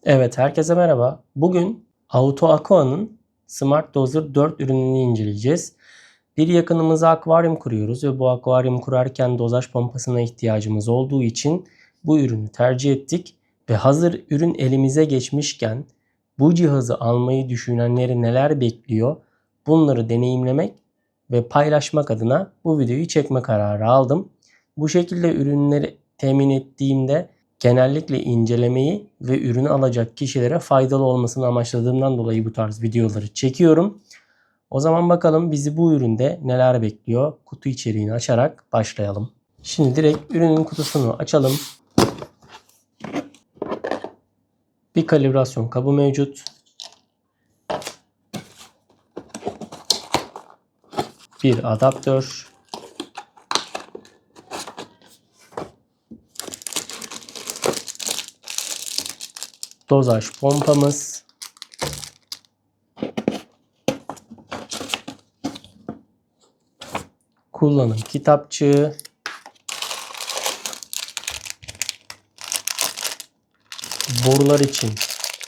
Evet, herkese merhaba. Bugün Auto Aqua'nın Smart Dozer 4 ürününü inceleyeceğiz. Bir yakınımıza akvaryum kuruyoruz ve bu akvaryum kurarken dozaj pompasına ihtiyacımız olduğu için bu ürünü tercih ettik. Ve hazır ürün elimize geçmişken bu cihazı almayı düşünenleri neler bekliyor, bunları deneyimlemek ve paylaşmak adına bu videoyu çekme kararı aldım. Bu şekilde ürünleri temin ettiğimde genellikle incelemeyi ve ürünü alacak kişilere faydalı olmasını amaçladığımdan dolayı bu tarz videoları çekiyorum. O zaman bakalım bizi bu üründe neler bekliyor? Kutu içeriğini açarak başlayalım. Şimdi direkt ürünün kutusunu açalım. Bir kalibrasyon kabı mevcut. Bir adaptör. Dozaj pompamız. Kullanım kitapçığı. Borular için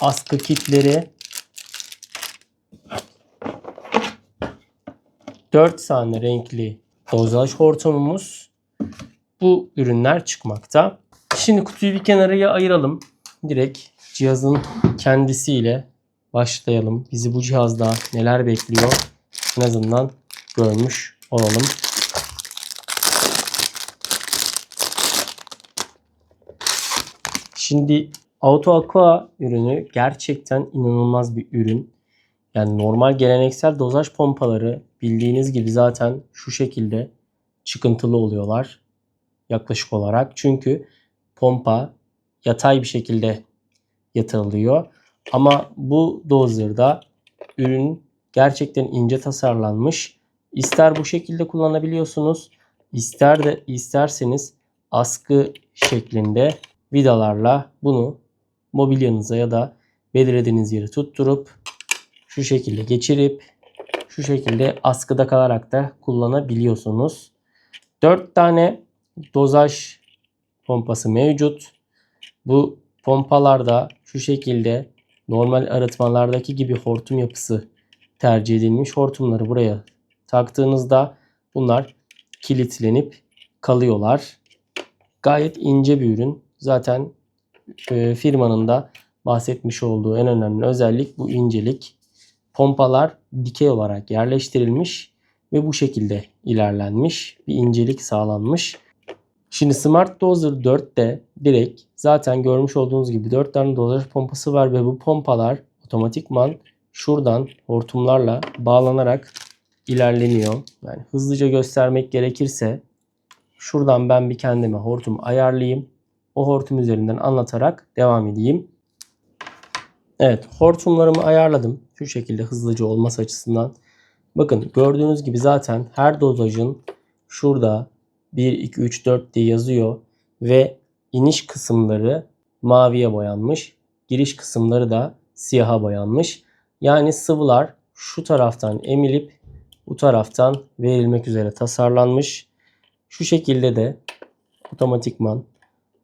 askı kitleri. 4 tane renkli dozaj hortumumuz. Bu ürünler çıkmakta. Şimdi kutuyu bir kenara ayıralım. Direkt cihazın kendisiyle başlayalım. Bizi bu cihazda neler bekliyor en azından görmüş olalım. Şimdi Auto Aqua ürünü gerçekten inanılmaz bir ürün. Yani normal geleneksel dozaj pompaları bildiğiniz gibi zaten şu şekilde çıkıntılı oluyorlar yaklaşık olarak. Çünkü pompa yatay bir şekilde yatırılıyor. Ama bu dozer'da ürün gerçekten ince tasarlanmış. İster bu şekilde kullanabiliyorsunuz, isterseniz askı şeklinde vidalarla bunu mobilyanıza ya da belirlediğiniz yere tutturup şu şekilde geçirip şu şekilde askıda kalarak da kullanabiliyorsunuz. 4 tane dozaj pompası mevcut. Bu pompalarda şu şekilde normal arıtmalardaki gibi hortum yapısı tercih edilmiş. Hortumları buraya taktığınızda bunlar kilitlenip kalıyorlar. Gayet ince bir ürün. Zaten firmanın da bahsetmiş olduğu en önemli özellik bu incelik. Pompalar dikey olarak yerleştirilmiş ve bu şekilde ilerlenmiş. Bir incelik sağlanmış. Şimdi Smart Dozer 4'te direkt zaten görmüş olduğunuz gibi 4 tane dozaj pompası var ve bu pompalar otomatikman şuradan hortumlarla bağlanarak ilerleniyor. Yani hızlıca göstermek gerekirse şuradan ben bir kendime hortum ayarlayayım. O hortum üzerinden anlatarak devam edeyim. Evet, hortumlarımı ayarladım. Şu şekilde hızlıca olması açısından. Bakın gördüğünüz gibi zaten her dozajın şurada 1, 2, 3, 4 diye yazıyor. Ve iniş kısımları maviye boyanmış. Giriş kısımları da siyaha boyanmış. Yani sıvılar şu taraftan emilip bu taraftan verilmek üzere tasarlanmış. Şu şekilde de otomatikman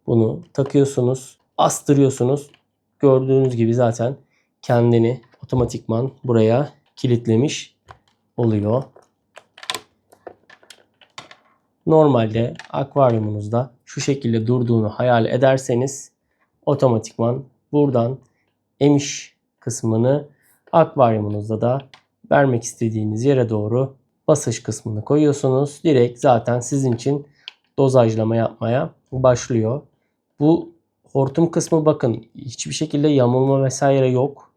bunu takıyorsunuz, astırıyorsunuz. Gördüğünüz gibi zaten kendini otomatikman buraya kilitlemiş oluyor. Normalde akvaryumunuzda şu şekilde durduğunu hayal ederseniz otomatikman buradan emiş kısmını akvaryumunuzda da vermek istediğiniz yere doğru basış kısmını koyuyorsunuz. Direkt zaten sizin için dozajlama yapmaya başlıyor. Bu hortum kısmı bakın hiçbir şekilde yamulma vesaire yok.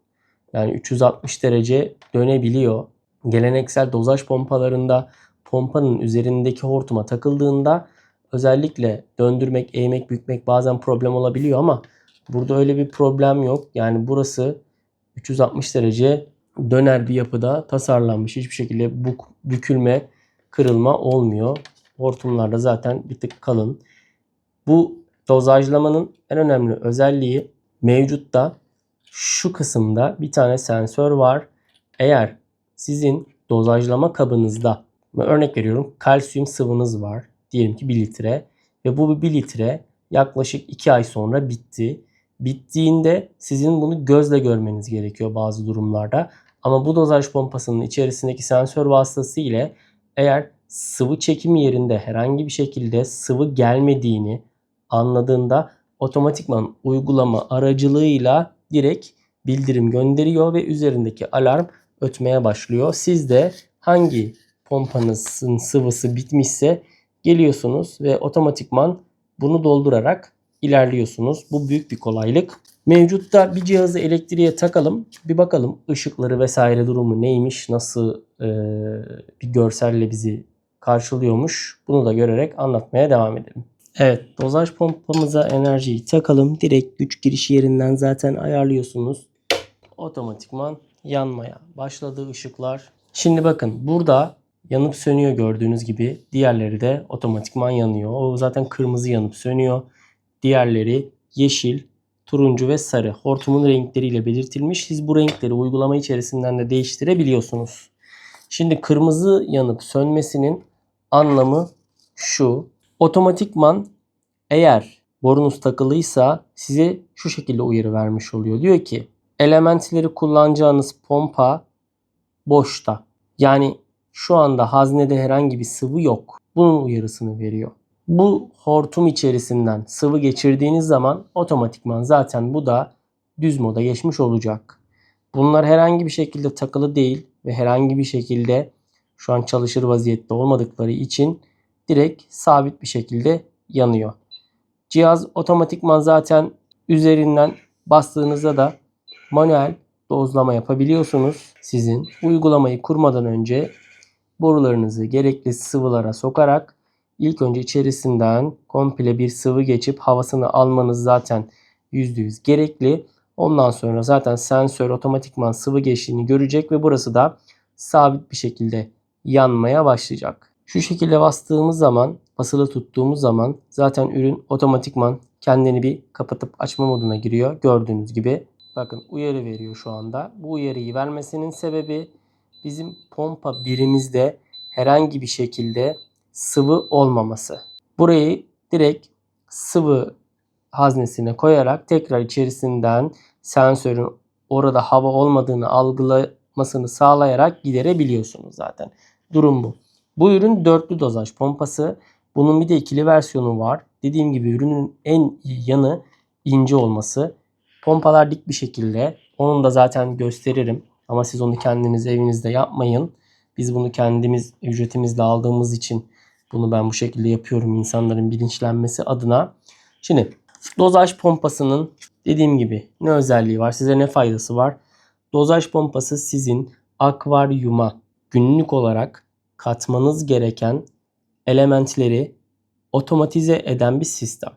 Yani 360 derece dönebiliyor. Geleneksel dozaj pompalarında pompanın üzerindeki hortuma takıldığında özellikle döndürmek, eğmek, bükmek bazen problem olabiliyor ama burada öyle bir problem yok. Yani burası 360 derece döner bir yapıda tasarlanmış. Hiçbir şekilde bükülme, kırılma olmuyor. Hortumlar da zaten bir tık kalın. Bu dozajlamanın en önemli özelliği mevcutta şu kısımda bir tane sensör var. Eğer sizin dozajlama kabınızda örnek veriyorum kalsiyum sıvınız var. Diyelim ki 1 litre ve bu 1 litre yaklaşık 2 ay sonra bitti. Bittiğinde sizin bunu gözle görmeniz gerekiyor bazı durumlarda. Ama bu dozaj pompasının içerisindeki sensör vasıtası ile eğer sıvı çekim yerinde herhangi bir şekilde sıvı gelmediğini anladığında otomatikman uygulama aracılığıyla direkt bildirim gönderiyor ve üzerindeki alarm ötmeye başlıyor. Siz de hangi pompanızın sıvısı bitmişse geliyorsunuz ve otomatikman bunu doldurarak ilerliyorsunuz. Bu büyük bir kolaylık. Mevcutta bir cihazı elektriğe takalım. Bir bakalım ışıkları vesaire durumu neymiş, nasıl bir görselle bizi karşılıyormuş. Bunu da görerek anlatmaya devam edelim. Evet, dozaj pompamıza enerjiyi takalım. Direkt güç giriş yerinden zaten ayarlıyorsunuz. Otomatikman yanmaya başladı ışıklar. Şimdi bakın burada yanıp sönüyor gördüğünüz gibi. Diğerleri de otomatikman yanıyor. O zaten kırmızı yanıp sönüyor. Diğerleri yeşil, turuncu ve sarı. Hortumun renkleriyle belirtilmiş. Siz bu renkleri uygulama içerisinden de değiştirebiliyorsunuz. Şimdi kırmızı yanıp sönmesinin anlamı şu. Otomatikman eğer borunuz takılıysa size şu şekilde uyarı vermiş oluyor. Diyor ki elementleri kullanacağınız pompa boşta. Yani şu anda haznede herhangi bir sıvı yok. Bunun uyarısını veriyor. Bu hortum içerisinden sıvı geçirdiğiniz zaman otomatikman zaten bu da düz moda geçmiş olacak. Bunlar herhangi bir şekilde takılı değil ve herhangi bir şekilde şu an çalışır vaziyette olmadıkları için direkt sabit bir şekilde yanıyor. Cihaz otomatikman zaten üzerinden bastığınızda da manuel dozlama yapabiliyorsunuz. Sizin uygulamayı kurmadan önce borularınızı gerekli sıvılara sokarak ilk önce içerisinden komple bir sıvı geçip havasını almanız zaten %100 gerekli. Ondan sonra zaten sensör otomatikman sıvı geçtiğini görecek ve burası da sabit bir şekilde yanmaya başlayacak. Şu şekilde bastığımız zaman, basılı tuttuğumuz zaman zaten ürün otomatikman kendini bir kapatıp açma moduna giriyor. Gördüğünüz gibi bakın uyarı veriyor şu anda. Bu uyarıyı vermesinin sebebi bizim pompa birimizde herhangi bir şekilde sıvı olmaması. Burayı direkt sıvı haznesine koyarak tekrar içerisinden sensörün orada hava olmadığını algılamasını sağlayarak giderebiliyorsunuz zaten. Durum bu. Bu ürün dörtlü dozaj pompası. Bunun bir de ikili versiyonu var. Dediğim gibi ürünün en iyi yanı ince olması. Pompalar dik bir şekilde. Onu da zaten gösteririm. Ama siz onu kendiniz evinizde yapmayın. Biz bunu kendimiz ücretimizle aldığımız için bunu ben bu şekilde yapıyorum insanların bilinçlenmesi adına. Şimdi dozaj pompasının dediğim gibi ne özelliği var? Size ne faydası var? Dozaj pompası sizin akvaryuma günlük olarak katmanız gereken elementleri otomatize eden bir sistem.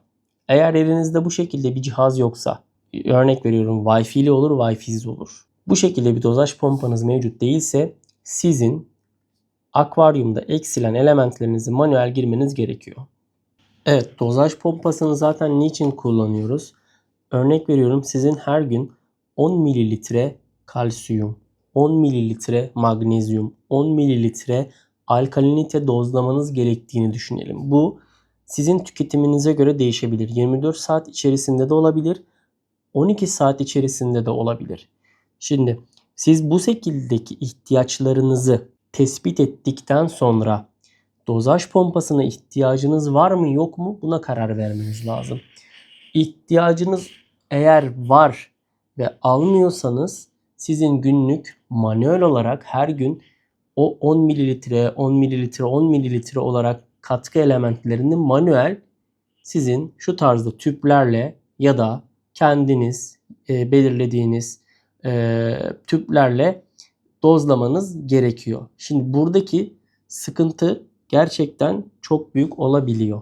Eğer evinizde bu şekilde bir cihaz yoksa, örnek veriyorum Wi-Fi'li olur, Wi-Fi'siz olur. Bu şekilde bir dozaj pompanız mevcut değilse sizin akvaryumda eksilen elementlerinizi manuel girmeniz gerekiyor. Evet, dozaj pompasını zaten niçin kullanıyoruz? Örnek veriyorum sizin her gün 10 mililitre kalsiyum, 10 mililitre magnezyum, 10 mililitre alkalinite dozlamanız gerektiğini düşünelim. Bu sizin tüketiminize göre değişebilir. 24 saat içerisinde de olabilir, 12 saat içerisinde de olabilir. Şimdi siz bu şekildeki ihtiyaçlarınızı tespit ettikten sonra dozaj pompasına ihtiyacınız var mı yok mu buna karar vermeniz lazım. İhtiyacınız eğer var ve almıyorsanız sizin günlük manuel olarak her gün o 10 mililitre, 10 mililitre, 10 mililitre olarak katkı elementlerini manuel sizin şu tarzda tüplerle ya da kendiniz belirlediğiniz tüplerle dozlamanız gerekiyor. Şimdi buradaki sıkıntı gerçekten çok büyük olabiliyor.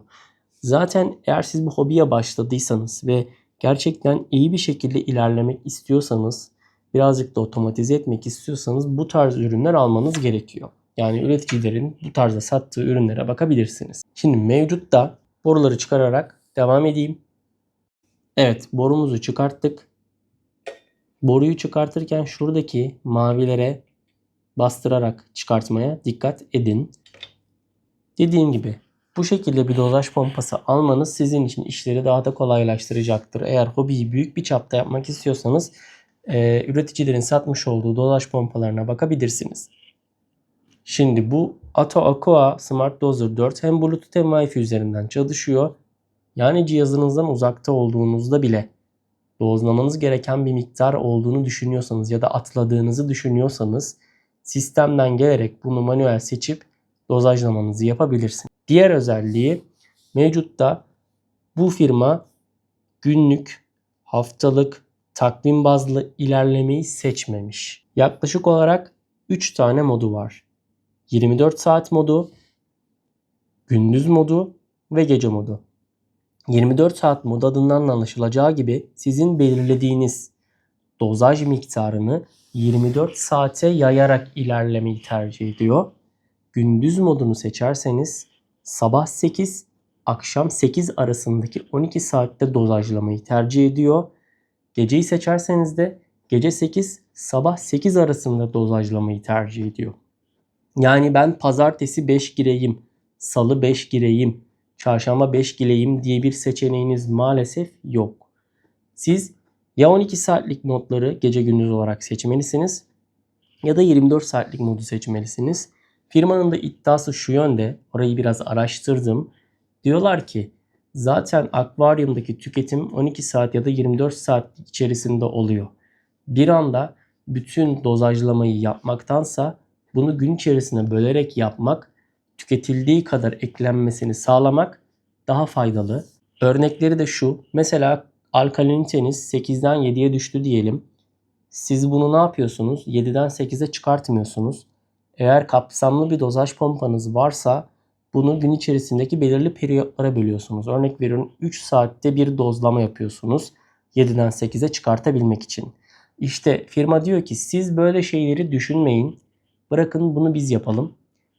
Zaten eğer siz bu hobiye başladıysanız ve gerçekten iyi bir şekilde ilerlemek istiyorsanız, birazcık da otomatize etmek istiyorsanız bu tarz ürünler almanız gerekiyor. Yani üreticilerin bu tarzda sattığı ürünlere bakabilirsiniz. Şimdi mevcutta boruları çıkararak devam edeyim. Evet, borumuzu çıkarttık. Boruyu çıkartırken şuradaki mavilere bastırarak çıkartmaya dikkat edin. Dediğim gibi Bu şekilde bir dozaj pompası almanız sizin için işleri daha da kolaylaştıracaktır. Eğer hobiyi büyük bir çapta yapmak istiyorsanız üreticilerin satmış olduğu dozaj pompalarına bakabilirsiniz. Şimdi bu Atto Aqua Smart Dozer 4 hem Bluetooth hem Wi-Fi üzerinden çalışıyor. Yani cihazınızdan uzakta olduğunuzda bile dozlamanız gereken bir miktar olduğunu düşünüyorsanız ya da atladığınızı düşünüyorsanız sistemden gelerek bunu manuel seçip dozajlamanızı yapabilirsiniz. Diğer özelliği mevcutta bu firma günlük, haftalık, takvim bazlı ilerlemeyi seçmemiş. Yaklaşık olarak 3 tane modu var. 24 saat modu, gündüz modu ve gece modu. 24 saat modu adından anlaşılacağı gibi sizin belirlediğiniz dozaj miktarını 24 saate yayarak ilerlemeyi tercih ediyor. Gündüz modunu seçerseniz sabah 8, akşam 8 arasındaki 12 saatte dozajlamayı tercih ediyor. Geceyi seçerseniz de gece 8, sabah 8 arasında dozajlamayı tercih ediyor. Yani ben pazartesi 5 gireyim, salı 5 gireyim, çarşamba 5 gireyim diye bir seçeneğiniz maalesef yok. Siz ya 12 saatlik modları gece gündüz olarak seçmelisiniz ya da 24 saatlik modu seçmelisiniz. Firmanın da iddiası şu yönde, orayı biraz araştırdım. Diyorlar ki zaten akvaryumdaki tüketim 12 saat ya da 24 saat içerisinde oluyor. Bir anda bütün dozajlamayı yapmaktansa bunu gün içerisinde bölerek yapmak, tüketildiği kadar eklenmesini sağlamak daha faydalı. Örnekleri de şu. Mesela alkaliniteniz 8'den 7'ye düştü diyelim. Siz bunu ne yapıyorsunuz? 7'den 8'e çıkartmıyorsunuz. Eğer kapsamlı bir dozaj pompanız varsa bunu gün içerisindeki belirli periyotlara bölüyorsunuz. Örnek veriyorum 3 saatte bir dozlama yapıyorsunuz. 7'den 8'e çıkartabilmek için. İşte firma diyor ki siz böyle şeyleri düşünmeyin. Bırakın bunu biz yapalım.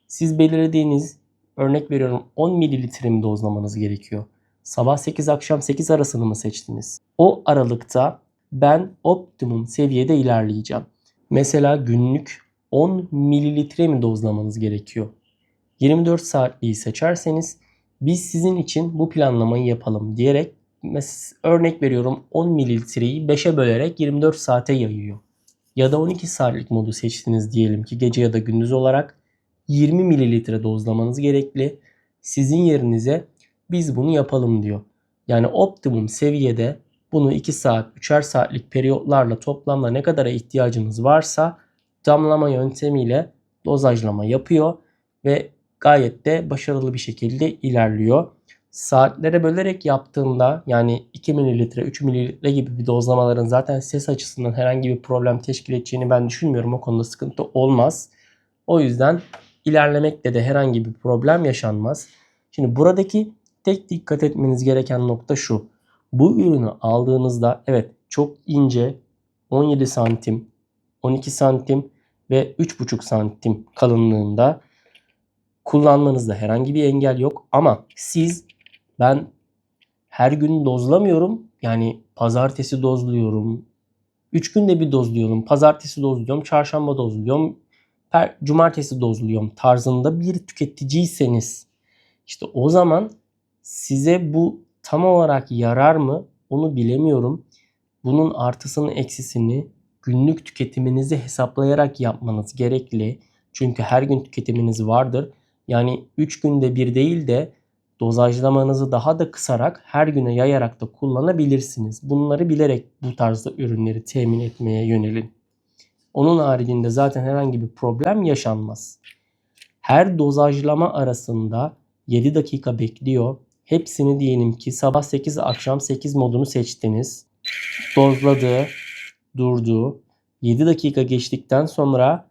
Siz belirlediğiniz örnek veriyorum 10 mililitre mi dozlamanız gerekiyor? Sabah 8 akşam 8 arasını mı seçtiniz? O aralıkta ben optimum seviyede ilerleyeceğim. Mesela günlük 10 mililitre mi dozlamanız gerekiyor? 24 saatliği seçerseniz biz sizin için bu planlamayı yapalım diyerek örnek veriyorum 10 mililitreyi 5'e bölerek 24 saate yayıyor. Ya da 12 saatlik modu seçtiniz diyelim ki gece ya da gündüz olarak 20 mililitre dozlamanız gerekli. Sizin yerinize biz bunu yapalım diyor. Yani optimum seviyede bunu 2 saat, 3'er saatlik periyotlarla toplamda ne kadara ihtiyacınız varsa damlama yöntemiyle dozajlama yapıyor ve gayet de başarılı bir şekilde ilerliyor. Saatlere bölerek yaptığında yani 2 mililitre, 3 mililitre gibi bir dozlamaların zaten ses açısından herhangi bir problem teşkil edeceğini ben düşünmüyorum. O konuda sıkıntı olmaz. O yüzden ilerlemekte de herhangi bir problem yaşanmaz. Şimdi buradaki tek dikkat etmeniz gereken nokta şu. Bu ürünü aldığınızda evet çok ince 17 santim, 12 santim ve 3,5 santim kalınlığında kullanmanızda herhangi bir engel yok. Ama siz ben her gün dozlamıyorum. Yani pazartesi dozluyorum. 3 günde bir dozluyorum. Pazartesi dozluyorum. Çarşamba dozluyorum. Cumartesi dozluyorum tarzında bir tüketiciyseniz işte o zaman size bu tam olarak yarar mı onu bilemiyorum. Bunun artısını eksisini günlük tüketiminizi hesaplayarak yapmanız gerekli. Çünkü her gün tüketiminiz vardır. Yani 3 günde bir değil de dozajlamanızı daha da kısarak her güne yayarak da kullanabilirsiniz. Bunları bilerek bu tarzda ürünleri temin etmeye yönelin. Onun haricinde zaten herhangi bir problem yaşanmaz. Her dozajlama arasında 7 dakika bekliyor. Hepsini diyelim ki sabah 8 akşam 8 modunu seçtiniz. Dozladı, durdu. 7 dakika geçtikten sonra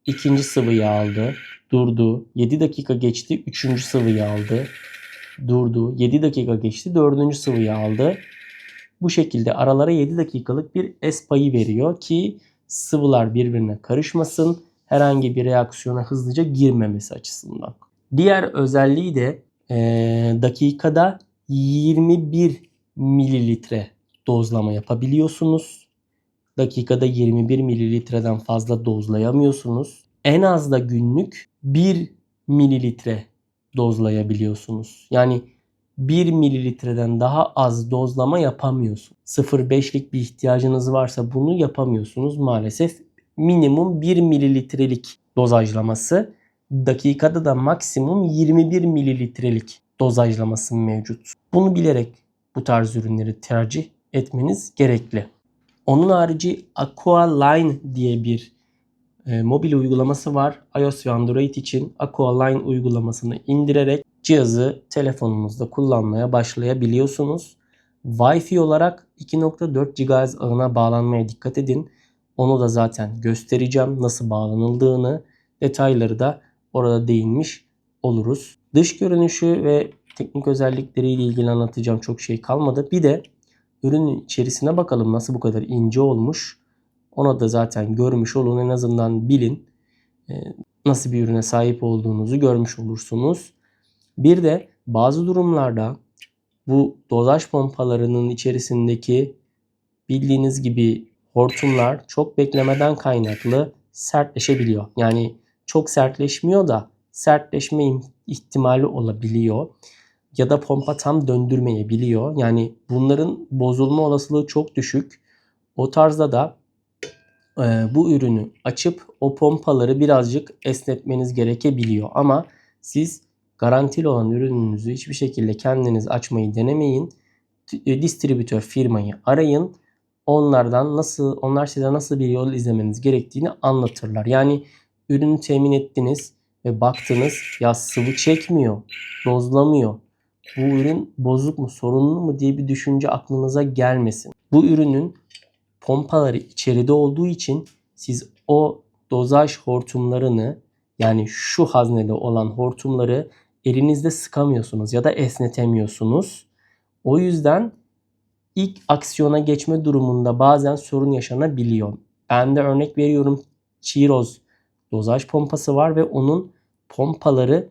ikinci sıvıyı aldı. Durdu. 7 dakika geçti. Üçüncü sıvıyı aldı. Durdu. 7 dakika geçti. Dördüncü sıvıyı aldı. Bu şekilde aralara 7 dakikalık bir es payı veriyor ki sıvılar birbirine karışmasın. Herhangi bir reaksiyona hızlıca girmemesi açısından. Diğer özelliği de dakikada 21 mililitre dozlama yapabiliyorsunuz. Dakikada 21 mililitreden fazla dozlayamıyorsunuz. En az da günlük 1 mililitre dozlayabiliyorsunuz. Yani 1 mililitreden daha az dozlama yapamıyorsunuz. 0,5'lik bir ihtiyacınız varsa bunu yapamıyorsunuz maalesef. Minimum 1 mililitrelik dozajlaması, dakikada da maksimum 21 mililitrelik dozajlaması mevcut. Bunu bilerek bu tarz ürünleri tercih etmeniz gerekli. Onun harici Aqualine diye bir mobil uygulaması var. iOS ve Android için Aqualine uygulamasını indirerek cihazı telefonunuzda kullanmaya başlayabiliyorsunuz. Wi-Fi olarak 2.4 GHz ağına bağlanmaya dikkat edin. Onu da zaten göstereceğim nasıl bağlanıldığını. Detayları da orada değinmiş oluruz. Dış görünüşü ve teknik özellikleriyle ilgili anlatacağım çok şey kalmadı. Bir de ürünün içerisine bakalım nasıl bu kadar ince olmuş. Ona da zaten görmüş olun, en azından bilin. Nasıl bir ürüne sahip olduğunuzu görmüş olursunuz. Bir de bazı durumlarda bu dozaj pompalarının içerisindeki bildiğiniz gibi hortumlar çok beklemeden kaynaklı sertleşebiliyor. Yani çok sertleşmiyor da sertleşme ihtimali olabiliyor. Ya da pompa tam döndürmeyebiliyor. Yani bunların bozulma olasılığı çok düşük. O tarzda da bu ürünü açıp o pompaları birazcık esnetmeniz gerekebiliyor. Ama siz garantili olan ürününüzü hiçbir şekilde kendiniz açmayı denemeyin. Distribütör firmayı arayın. Onlar size nasıl bir yol izlemeniz gerektiğini anlatırlar. Yani ürünü temin ettiniz ve baktınız ya sıvı çekmiyor, dozlamıyor. Bu ürün bozuk mu, sorunlu mu diye bir düşünce aklınıza gelmesin. Bu ürünün pompaları içeride olduğu için siz o dozaj hortumlarını, yani şu haznede olan hortumları elinizde sıkamıyorsunuz ya da esnetemiyorsunuz. O yüzden ilk aksiyona geçme durumunda bazen sorun yaşanabiliyor. Ben de örnek veriyorum, Chiroz dozaj pompası var ve onun pompaları,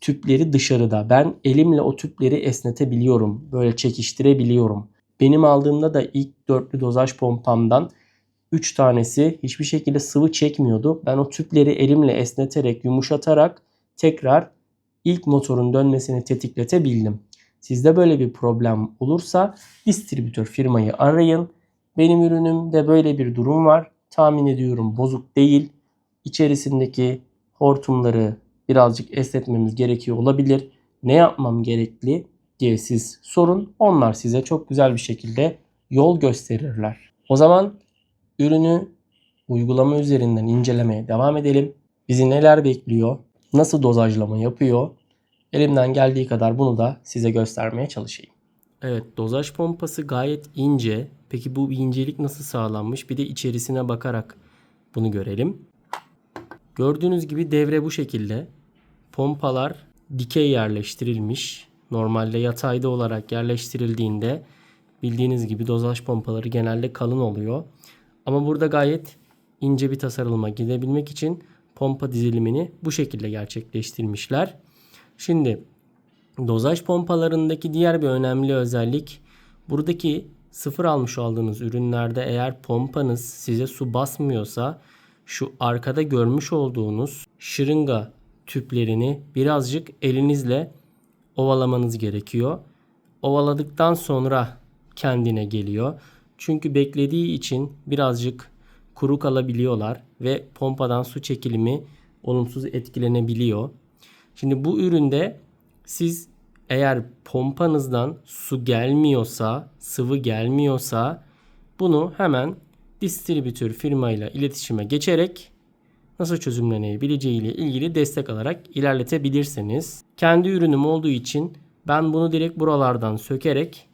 tüpleri dışarıda. Ben elimle o tüpleri esnetebiliyorum. Böyle çekiştirebiliyorum. Benim aldığımda da ilk dörtlü dozaj pompamdan 3 tanesi hiçbir şekilde sıvı çekmiyordu. Ben o tüpleri elimle esneterek, yumuşatarak tekrar ilk motorun dönmesini tetikletebildim. Sizde böyle bir problem olursa distribütör firmayı arayın. Benim ürünümde böyle bir durum var. Tahmin ediyorum bozuk değil. İçerisindeki hortumları birazcık esnetmemiz gerekiyor olabilir. Ne yapmam gerekli diye siz sorun. Onlar size çok güzel bir şekilde yol gösterirler. O zaman ürünü uygulama üzerinden incelemeye devam edelim. Bizi neler bekliyor? Nasıl dozajlama yapıyor? Elimden geldiği kadar bunu da size göstermeye çalışayım. Evet, dozaj pompası gayet ince. Peki bu incelik nasıl sağlanmış? Bir de içerisine bakarak bunu görelim. Gördüğünüz gibi devre bu şekilde. Pompalar dikey yerleştirilmiş. Normalde yatayda olarak yerleştirildiğinde bildiğiniz gibi dozaj pompaları genelde kalın oluyor. Ama burada gayet ince bir tasarıma gidebilmek için pompa dizilimini bu şekilde gerçekleştirmişler. Şimdi dozaj pompalarındaki diğer bir önemli özellik, buradaki sıfır almış olduğunuz ürünlerde eğer pompanız size su basmıyorsa şu arkada görmüş olduğunuz şırınga tüplerini birazcık elinizle ovalamanız gerekiyor. Ovaladıktan sonra kendine geliyor. Çünkü beklediği için birazcık kuru kalabiliyorlar ve pompadan su çekilimi olumsuz etkilenebiliyor. Şimdi bu üründe siz eğer pompanızdan su gelmiyorsa, sıvı gelmiyorsa bunu hemen distribütör firmayla iletişime geçerek nasıl çözümlenebileceği ile ilgili destek alarak ilerletebilirsiniz. Kendi ürünüm olduğu için ben bunu direkt buralardan sökerek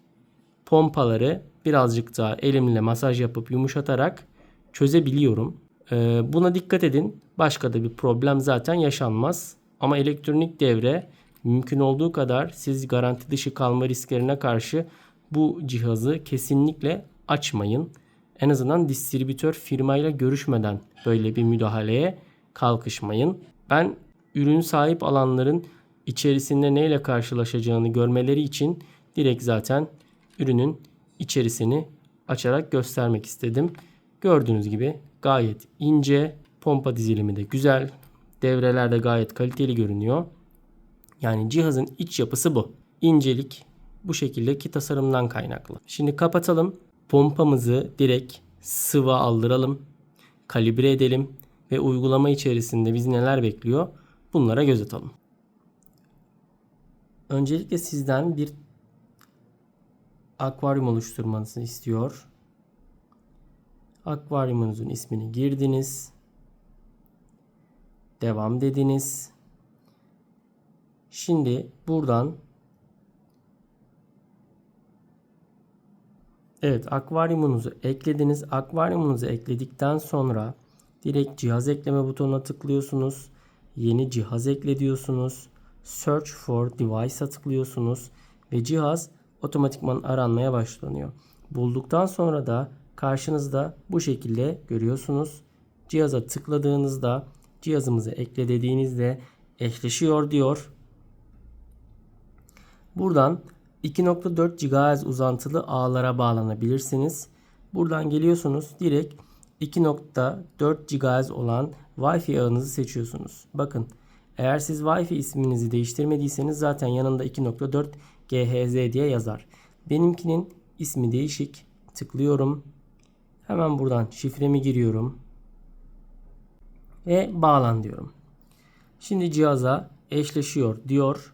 pompaları birazcık daha elimle masaj yapıp yumuşatarak çözebiliyorum. Buna dikkat edin. Başka da bir problem zaten yaşanmaz. Ama elektronik devre mümkün olduğu kadar siz garanti dışı kalma risklerine karşı bu cihazı kesinlikle açmayın. En azından distribütör firmayla görüşmeden böyle bir müdahaleye kalkışmayın. Ben ürün sahip alanların içerisinde neyle karşılaşacağını görmeleri için direkt zaten ürünün içerisini açarak göstermek istedim. Gördüğünüz gibi gayet ince, pompa dizilimi de güzel, devreler de gayet kaliteli görünüyor. Yani cihazın iç yapısı bu. İncelik bu şekildeki tasarımdan kaynaklı. Şimdi kapatalım. Pompamızı direkt sıvı aldıralım. Kalibre edelim. Ve uygulama içerisinde bizi neler bekliyor? Bunlara göz atalım. Öncelikle sizden bir akvaryum oluşturmanızı istiyor. Akvaryumunuzun ismini girdiniz. Devam dediniz. Şimdi buradan evet, akvaryumunuzu eklediniz. Akvaryumunuzu ekledikten sonra direkt cihaz ekleme butonuna tıklıyorsunuz. Yeni cihaz ekle diyorsunuz. Search for device'a tıklıyorsunuz ve cihaz otomatikman aranmaya başlanıyor. Bulduktan sonra da karşınızda bu şekilde görüyorsunuz. Cihaza tıkladığınızda cihazımızı ekle dediğinizde eşleşiyor diyor. Buradan 2.4 GHz uzantılı ağlara bağlanabilirsiniz. Buradan geliyorsunuz, direkt 2.4 GHz olan Wi-Fi ağınızı seçiyorsunuz. Bakın, eğer siz Wi-Fi isminizi değiştirmediyseniz zaten yanında 2.4 GHz diye yazar. Benimkinin ismi değişik. Tıklıyorum. Hemen buradan şifremi giriyorum. Ve bağlan diyorum. Şimdi cihaza eşleşiyor diyor.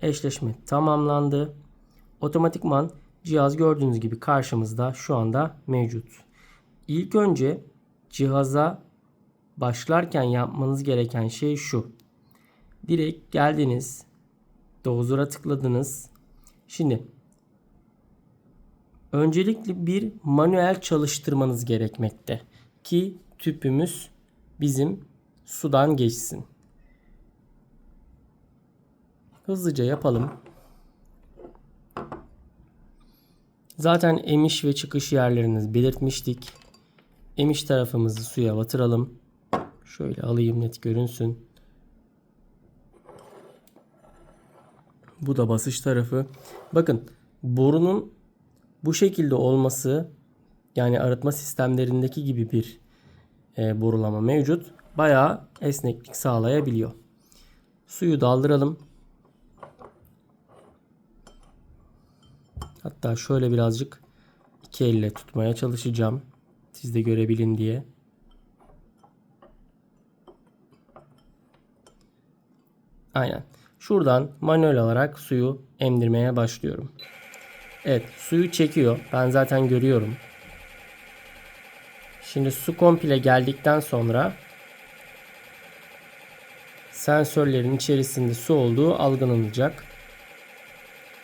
Eşleşme tamamlandı. Otomatikman cihaz gördüğünüz gibi karşımızda şu anda mevcut. İlk önce cihaza başlarken yapmanız gereken şey şu. Direkt geldiniz. Dozer'a tıkladınız. Şimdi öncelikle bir manuel çalıştırmanız gerekmekte ki tüpümüz bizim sudan geçsin. Hızlıca yapalım. Zaten emiş ve çıkış yerlerinizi belirtmiştik. Emiş tarafımızı suya batıralım. Şöyle alayım, net görünsün. Bu da basış tarafı. Bakın, borunun bu şekilde olması, yani arıtma sistemlerindeki gibi bir borulama mevcut. Bayağı esneklik sağlayabiliyor. Suyu daldıralım. Hatta şöyle birazcık iki elle tutmaya çalışacağım. Siz de görebilin diye. Aynen. Şuradan manuel olarak suyu emdirmeye başlıyorum. Evet, suyu çekiyor. Ben zaten görüyorum. Şimdi su komple geldikten sonra sensörlerin içerisinde su olduğu algılanacak.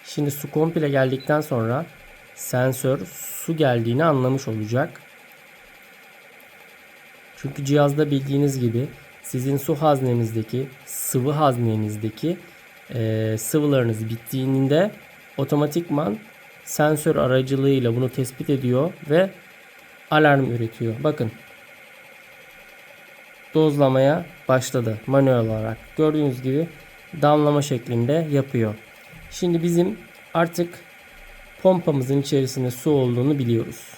Şimdi su komple geldikten sonra sensör su geldiğini anlamış olacak. Çünkü cihazda bildiğiniz gibi sizin su haznenizdeki, sıvı haznenizdeki sıvılarınız bittiğinde otomatikman sensör aracılığıyla bunu tespit ediyor ve alarm üretiyor. Bakın, dozlamaya başladı manuel olarak. Gördüğünüz gibi damlama şeklinde yapıyor. Şimdi bizim artık pompamızın içerisinde su olduğunu biliyoruz.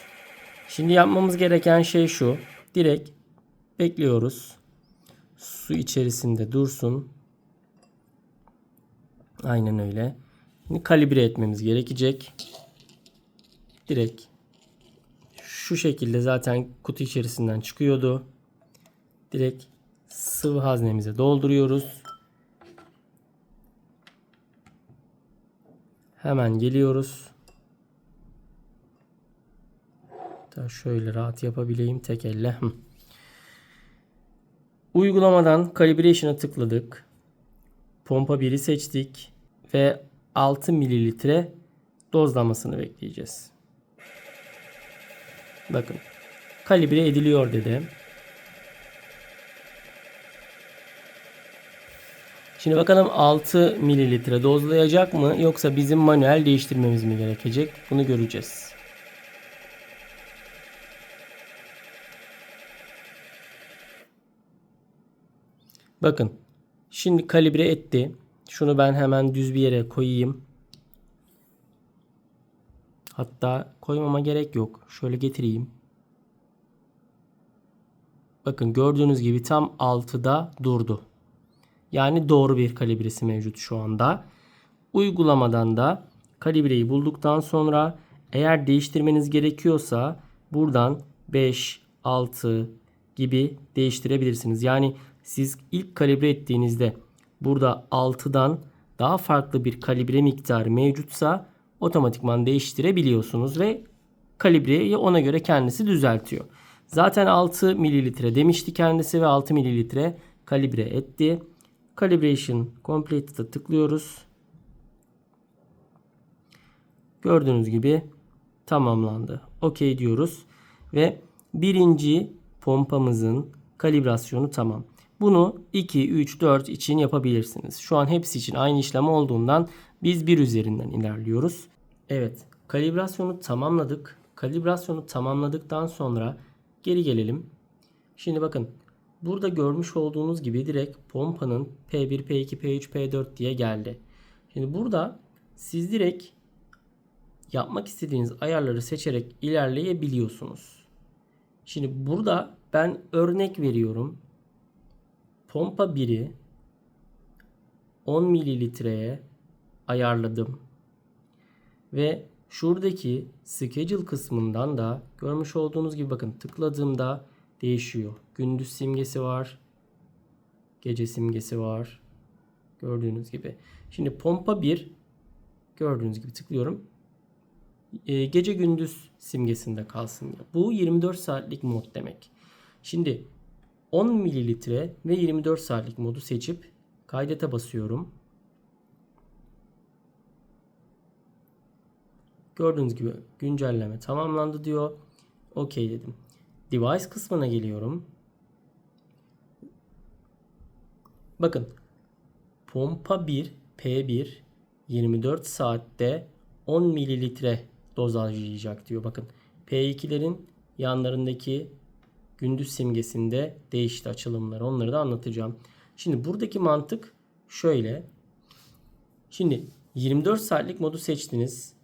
Şimdi yapmamız gereken şey şu. Direkt bekliyoruz. Su içerisinde dursun. Aynen öyle. Şimdi kalibre etmemiz gerekecek. Direkt şu şekilde zaten kutu içerisinden çıkıyordu. Direkt sıvı haznemize dolduruyoruz. Hemen geliyoruz. Da şöyle rahat yapabileyim tek elle. Uygulamadan Calibration'a tıkladık. Pompa 1'i seçtik ve 6 mililitre dozlamasını bekleyeceğiz. Bakın, kalibre ediliyor dedi. Şimdi bakalım 6 mililitre dozlayacak mı, yoksa bizim manuel değiştirmemiz mi gerekecek? Bunu göreceğiz. Bakın, şimdi kalibre etti. Şunu ben hemen düz bir yere koyayım. Hatta koymama gerek yok. Şöyle getireyim. Bakın, gördüğünüz gibi tam 6'da durdu. Yani doğru bir kalibresi mevcut şu anda. Uygulamadan da kalibreyi bulduktan sonra eğer değiştirmeniz gerekiyorsa buradan 5, 6 gibi değiştirebilirsiniz. Yani siz ilk kalibre ettiğinizde burada 6'dan daha farklı bir kalibre miktarı mevcutsa otomatikman değiştirebiliyorsunuz ve kalibreyi ona göre kendisi düzeltiyor. Zaten 6 mililitre demişti kendisi ve 6 mililitre kalibre etti. Calibration Completed'a tıklıyoruz. Gördüğünüz gibi tamamlandı. OK diyoruz ve birinci pompamızın kalibrasyonu tamam. Bunu 2, 3, 4 için yapabilirsiniz. Şu an hepsi için aynı işlem olduğundan biz bir üzerinden ilerliyoruz. Evet, kalibrasyonu tamamladık. Kalibrasyonu tamamladıktan sonra geri gelelim. Şimdi bakın, burada görmüş olduğunuz gibi direkt pompanın P1, P2, P3, P4 diye geldi. Şimdi burada siz direkt yapmak istediğiniz ayarları seçerek ilerleyebiliyorsunuz. Şimdi burada ben örnek veriyorum. Pompa 1'i 10 mililitreye ayarladım. Ve şuradaki schedule kısmından da görmüş olduğunuz gibi bakın tıkladığımda değişiyor. Gündüz simgesi var. Gece simgesi var. Gördüğünüz gibi. Şimdi pompa 1 gördüğünüz gibi tıklıyorum. Gece gündüz simgesinde kalsın. Bu 24 saatlik mod demek. Şimdi 10 mililitre ve 24 saatlik modu seçip kaydete basıyorum. Gördüğünüz gibi güncelleme tamamlandı diyor. OK dedim. Device kısmına geliyorum. Bakın pompa 1 P1 24 saatte 10 mililitre dozajlayacak diyor. Bakın P2'lerin yanlarındaki gündüz simgesinde değişti açılımları. Onları da anlatacağım. Şimdi buradaki mantık şöyle. Şimdi 24 saatlik modu seçtiniz.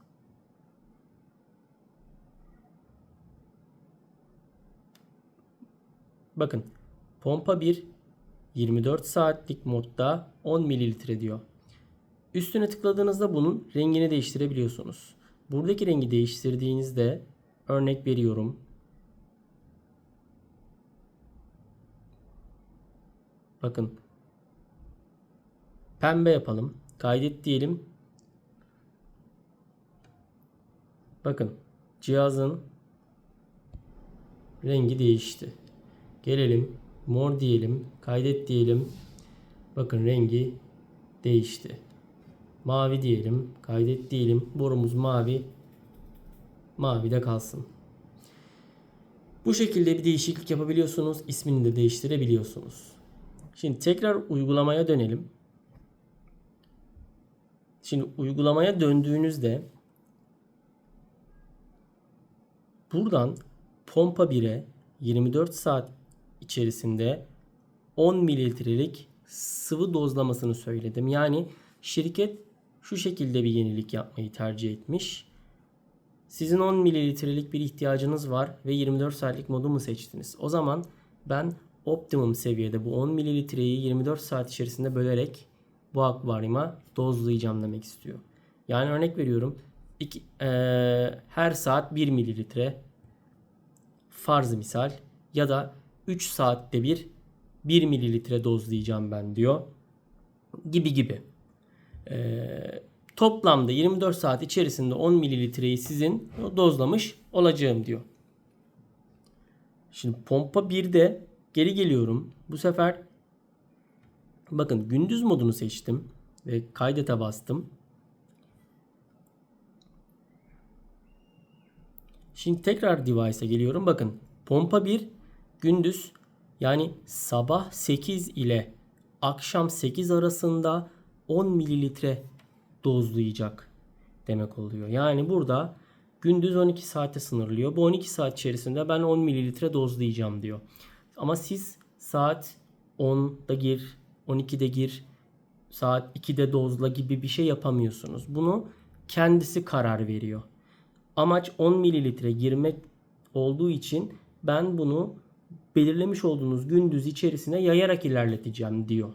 Bakın pompa 1 24 saatlik modda 10 mililitre diyor. Üstüne tıkladığınızda bunun rengini değiştirebiliyorsunuz. Buradaki rengi değiştirdiğinizde örnek veriyorum. Bakın pembe yapalım. Kaydet diyelim. Bakın cihazın rengi değişti. Gelelim mor diyelim. Kaydet diyelim. Bakın rengi değişti. Mavi diyelim. Kaydet diyelim. Borumuz mavi. Mavi de kalsın. Bu şekilde bir değişiklik yapabiliyorsunuz. İsmini de değiştirebiliyorsunuz. Şimdi tekrar uygulamaya dönelim. Şimdi uygulamaya döndüğünüzde buradan pompa 1'e 24 saat içerisinde 10 mililitrelik sıvı dozlamasını söyledim. Yani şirket şu şekilde bir yenilik yapmayı tercih etmiş. Sizin 10 mililitrelik bir ihtiyacınız var ve 24 saatlik modu mu seçtiniz? O zaman ben optimum seviyede bu 10 mililitreyi 24 saat içerisinde bölerek bu akvaryuma dozlayacağım demek istiyor. Yani örnek veriyorum. Her saat 1 mililitre farz misal ya da 3 saatte bir 1 mililitre dozlayacağım ben diyor. Gibi gibi. Toplamda 24 saat içerisinde 10 mililitreyi sizin dozlamış olacağım diyor. Şimdi pompa 1'de geri geliyorum. Bu sefer bakın gündüz modunu seçtim ve kaydete bastım. Şimdi tekrar device'a geliyorum. Bakın pompa 1 gündüz yani sabah 8 ile akşam 8 arasında 10 mililitre dozlayacak demek oluyor. Yani burada gündüz 12 saate sınırlıyor. Bu 12 saat içerisinde ben 10 mililitre dozlayacağım diyor. Ama siz saat 10'da gir, 12'de gir, saat 2'de dozla gibi bir şey yapamıyorsunuz. Bunu kendisi karar veriyor. Amaç 10 mililitre girmek olduğu için ben bunu belirlemiş olduğunuz gündüz içerisine yayarak ilerleteceğim diyor.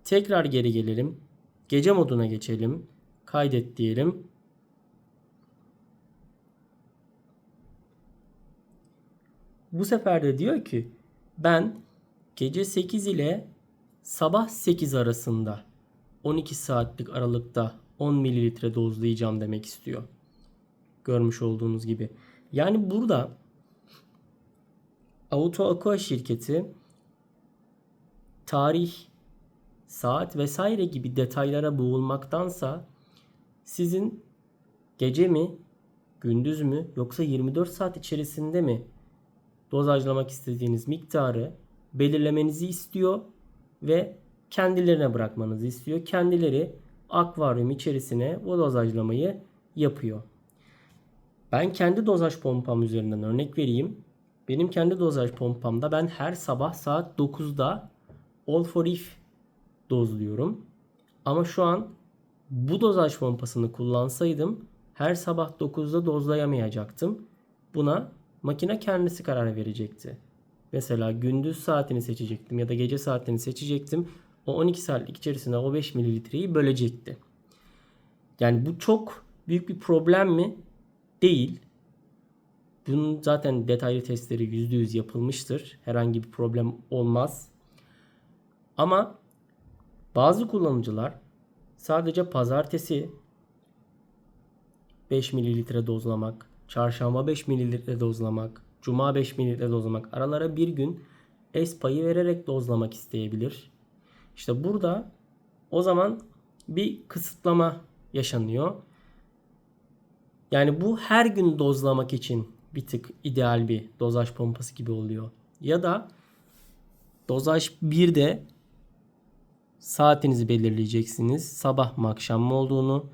Tekrar geri gelelim. Gece moduna geçelim. Kaydet diyelim. Bu sefer de diyor ki ben gece 8 ile sabah 8 arasında 12 saatlik aralıkta 10 mililitre dozlayacağım demek istiyor. Görmüş olduğunuz gibi. Yani burada AutoAqua şirketi tarih, saat vesaire gibi detaylara boğulmaktansa sizin gece mi, gündüz mü yoksa 24 saat içerisinde mi dozajlamak istediğiniz miktarı belirlemenizi istiyor ve kendilerine bırakmanızı istiyor. Kendileri akvaryum içerisine o dozajlamayı yapıyor. Ben kendi dozaj pompam üzerinden örnek vereyim. Benim kendi dozaj pompamda ben her sabah saat 9'da All for If dozluyorum. Ama şu an bu dozaj pompasını kullansaydım her sabah 9'da dozlayamayacaktım. Buna makine kendisi karar verecekti. Mesela gündüz saatini seçecektim ya da gece saatini seçecektim. O 12 saatlik içerisinde o 5 mililitreyi bölecekti. Yani bu çok büyük bir problem mi? Değil. Bunun zaten detaylı testleri %100 yapılmıştır. Herhangi bir problem olmaz. Ama bazı kullanıcılar sadece pazartesi 5 mililitre dozlamak, çarşamba 5 mililitre dozlamak, cuma 5 mililitre dozlamak, aralara bir gün es payı vererek dozlamak isteyebilir. İşte burada o zaman bir kısıtlama yaşanıyor. Yani bu her gün dozlamak için bir tık ideal bir dozaj pompası gibi oluyor. Ya da dozaj 1'de saatinizi belirleyeceksiniz. Sabah mı akşam mı olduğunu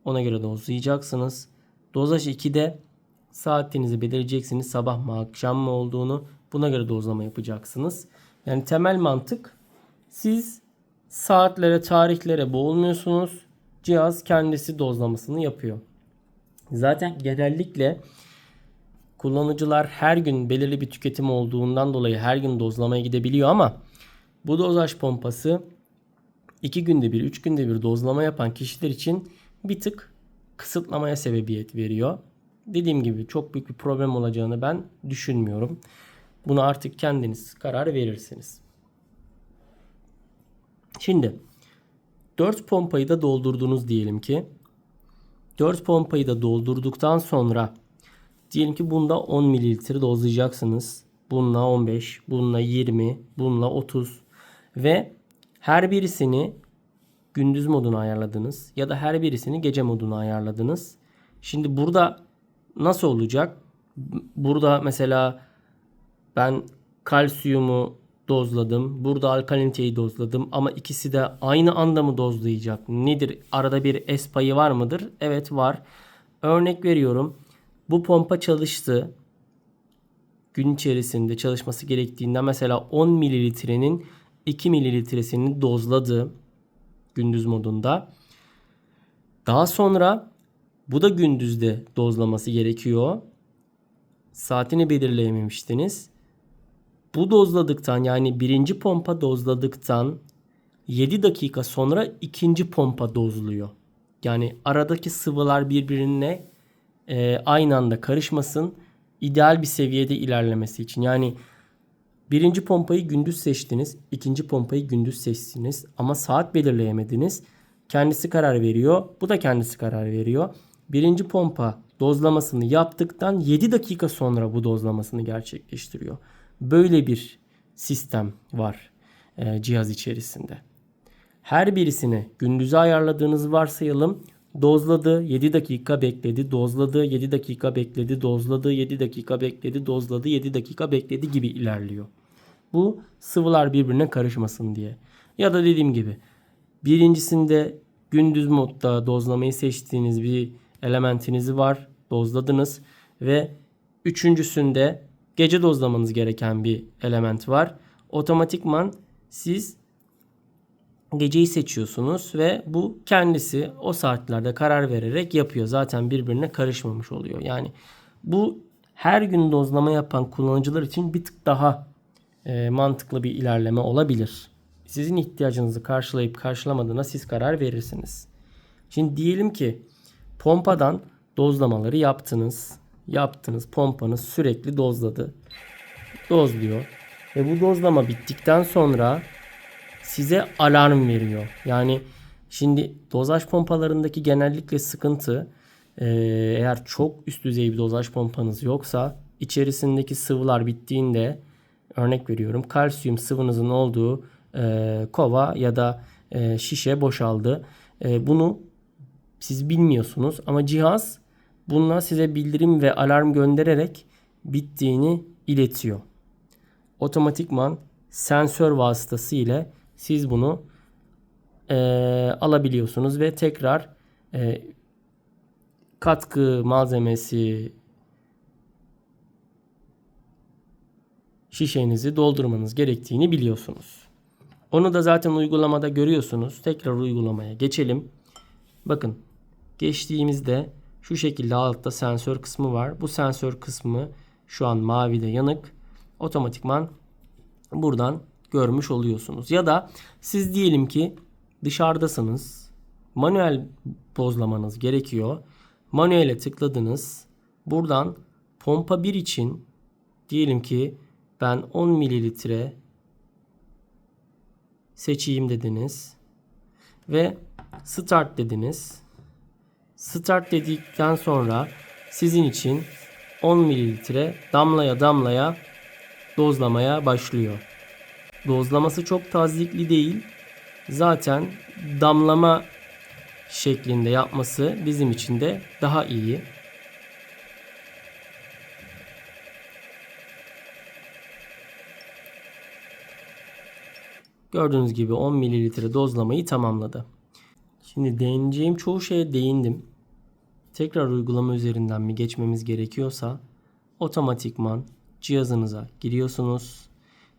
ona göre dozlayacaksınız. Dozaj 2'de saatinizi belirleyeceksiniz. Sabah mı akşam mı olduğunu buna göre dozlama yapacaksınız. Yani temel mantık siz saatlere, tarihlere boğulmuyorsunuz. Cihaz kendisi dozlamasını yapıyor. Zaten genellikle kullanıcılar her gün belirli bir tüketim olduğundan dolayı her gün dozlamaya gidebiliyor ama bu dozaj pompası 2 günde bir, 3 günde bir dozlama yapan kişiler için bir tık kısıtlamaya sebebiyet veriyor. Dediğim gibi çok büyük bir problem olacağını ben düşünmüyorum. Bunu artık kendiniz karar verirsiniz. Şimdi 4 pompayı da doldurdunuz diyelim ki. 4 pompayı da doldurduktan sonra diyelim ki bunda 10 mililitre dozlayacaksınız. Bununla 15, bununla 20, bununla 30 ve her birisini gündüz moduna ayarladınız ya da her birisini gece moduna ayarladınız. Şimdi burada nasıl olacak? Burada mesela ben kalsiyumu dozladım. Burada alkaliniteyi dozladım. Ama ikisi de aynı anda mı dozlayacak? Nedir? Arada bir es payı var mıdır? Evet var. Örnek veriyorum. Bu pompa çalıştı. Gün içerisinde çalışması gerektiğinden mesela 10 mililitrenin 2 mililitresini dozladı. Gündüz modunda. Daha sonra bu da gündüzde dozlaması gerekiyor. Saatini belirleyememiştiniz. Bu dozladıktan yani birinci pompa dozladıktan 7 dakika sonra ikinci pompa dozluyor. Yani aradaki sıvılar birbirine aynı anda karışmasın. İdeal bir seviyede ilerlemesi için. Yani birinci pompayı gündüz seçtiniz. İkinci pompayı gündüz seçtiniz. Ama saat belirleyemediniz. Kendisi karar veriyor. Bu da kendisi karar veriyor. Birinci pompa dozlamasını yaptıktan 7 dakika sonra bu dozlamasını gerçekleştiriyor. Böyle bir sistem var cihaz içerisinde. Her birisini gündüze ayarladığınızı varsayalım. Dozladı, 7 dakika bekledi, dozladı, 7 dakika bekledi, dozladı, 7 dakika bekledi, dozladı, 7 dakika bekledi gibi ilerliyor. Bu sıvılar birbirine karışmasın diye. Ya da dediğim gibi birincisinde gündüz modda dozlamayı seçtiğiniz bir elementiniz var. Dozladınız ve üçüncüsünde gece dozlamanız gereken bir element var. Otomatikman siz geceyi seçiyorsunuz ve bu kendisi o saatlerde karar vererek yapıyor. Zaten birbirine karışmamış oluyor. Yani bu her gün dozlama yapan kullanıcılar için bir tık daha mantıklı bir ilerleme olabilir Sizin ihtiyacınızı karşılayıp karşılamadığına siz karar verirsiniz. Şimdi diyelim ki pompadan dozlamaları yaptınız. Pompanız sürekli dozladı. Dozluyor. Ve bu dozlama bittikten sonra size alarm veriyor. Yani şimdi dozaj pompalarındaki genellikle sıkıntı, eğer çok üst düzey bir dozaj pompanız yoksa içerisindeki sıvılar bittiğinde, örnek veriyorum, kalsiyum sıvınızın olduğu kova ya da şişe boşaldı. Bunu siz bilmiyorsunuz ama cihaz bununla size bildirim ve alarm göndererek bittiğini iletiyor. Otomatikman sensör vasıtasıyla siz bunu alabiliyorsunuz ve tekrar katkı malzemesi şişenizi doldurmanız gerektiğini biliyorsunuz. Onu da zaten uygulamada görüyorsunuz. Tekrar uygulamaya geçelim. Bakın, geçtiğimizde şu şekilde altta sensör kısmı var. Bu sensör kısmı şu an mavide yanık. Otomatikman buradan görmüş oluyorsunuz. Ya da siz diyelim ki dışarıdasınız. Manuel dozlamanız gerekiyor. Manuele tıkladınız. Buradan pompa 1 için diyelim ki ben 10 mililitre seçeyim dediniz. Ve start dediniz. Start dedikten sonra sizin için 10 mililitre damlaya damlaya dozlamaya başlıyor. Dozlaması çok tazikli değil. Zaten damlama şeklinde yapması bizim için de daha iyi. Gördüğünüz gibi 10 mililitre dozlamayı tamamladı. Şimdi değineceğim çoğu şeye değindim. Tekrar uygulama üzerinden mi geçmemiz gerekiyorsa otomatikman cihazınıza giriyorsunuz.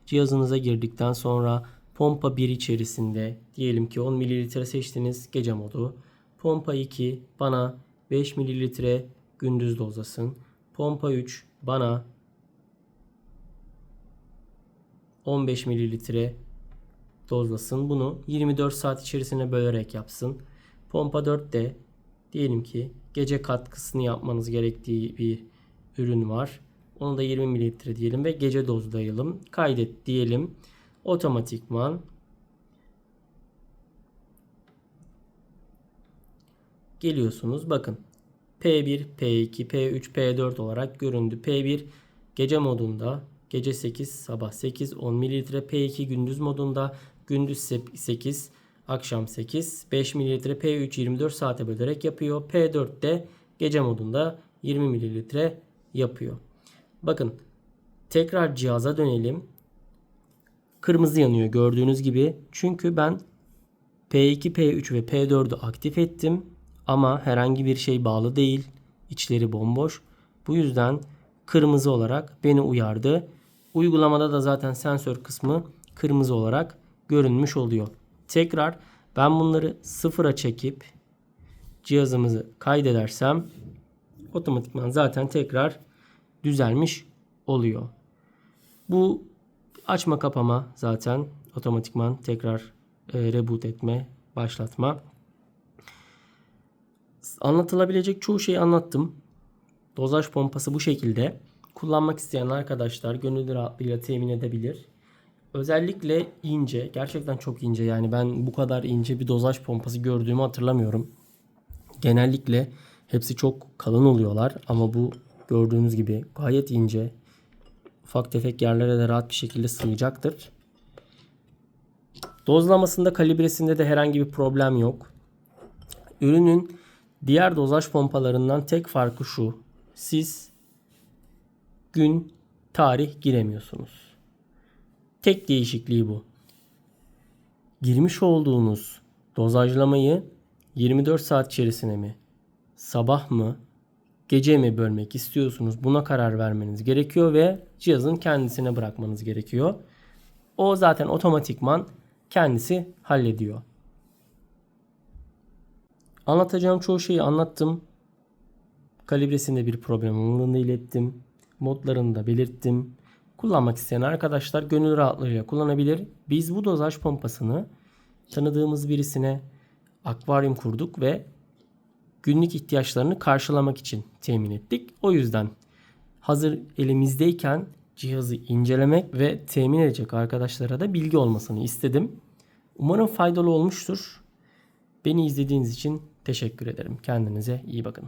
Cihazınıza girdikten sonra pompa 1 içerisinde diyelim ki 10 mililitre seçtiniz, gece modu. Pompa 2 bana 5 mililitre gündüz dozlasın. Pompa 3 bana 15 mililitre dozlasın. Bunu 24 saat içerisine bölerek yapsın. Pompa 4 de diyelim ki gece katkısını yapmanız gerektiği bir ürün var. Onu da 20 mililitre diyelim ve gece dozlayalım. Kaydet diyelim. Otomatikman geliyorsunuz. Bakın P1, P2, P3, P4 olarak göründü. P1 gece modunda gece 8, sabah 8, 10 mililitre. P2 gündüz modunda gündüz 8, akşam 8, 5 mililitre. P3 24 saate bölerek yapıyor. P4 de gece modunda 20 mililitre yapıyor. Bakın tekrar cihaza dönelim. Kırmızı yanıyor gördüğünüz gibi. Çünkü ben P2, P3 ve P4'ü aktif ettim. Ama herhangi bir şey bağlı değil. İçleri bomboş. Bu yüzden kırmızı olarak beni uyardı. Uygulamada da zaten sensör kısmı kırmızı olarak görünmüş oluyor. Tekrar ben bunları sıfıra çekip cihazımızı kaydedersem otomatikman zaten tekrar düzelmiş oluyor. Bu açma kapama zaten otomatikman tekrar reboot etme, başlatma. Anlatılabilecek çoğu şeyi anlattım. Dozaj pompası bu şekilde. Kullanmak isteyen arkadaşlar gönül rahatlığıyla temin edebilir. Özellikle ince, gerçekten çok ince. Yani ben bu kadar ince bir dozaj pompası gördüğümü hatırlamıyorum. Genellikle hepsi çok kalın oluyorlar ama bu gördüğünüz gibi gayet ince. Ufak tefek yerlere de rahat bir şekilde sığacaktır. Dozlamasında, kalibresinde de herhangi bir problem yok. Ürünün diğer dozaj pompalarından tek farkı şu: siz gün, tarih giremiyorsunuz. Tek değişikliği bu. Girmiş olduğunuz dozajlamayı 24 saat içerisine mi, sabah mı, gece mi bölmek istiyorsunuz? Buna karar vermeniz gerekiyor ve cihazın kendisine bırakmanız gerekiyor. O zaten otomatikman kendisi hallediyor. Anlatacağım çoğu şeyi anlattım. Kalibresinde bir problem olmadığını ilettim. Modlarını da belirttim. Kullanmak isteyen arkadaşlar gönül rahatlığıyla kullanabilir. Biz bu dozaj pompasını tanıdığımız birisine akvaryum kurduk ve günlük ihtiyaçlarını karşılamak için temin ettik. O yüzden hazır elimizdeyken cihazı incelemek ve temin edecek arkadaşlara da bilgi olmasını istedim. Umarım faydalı olmuştur. Beni izlediğiniz için teşekkür ederim. Kendinize iyi bakın.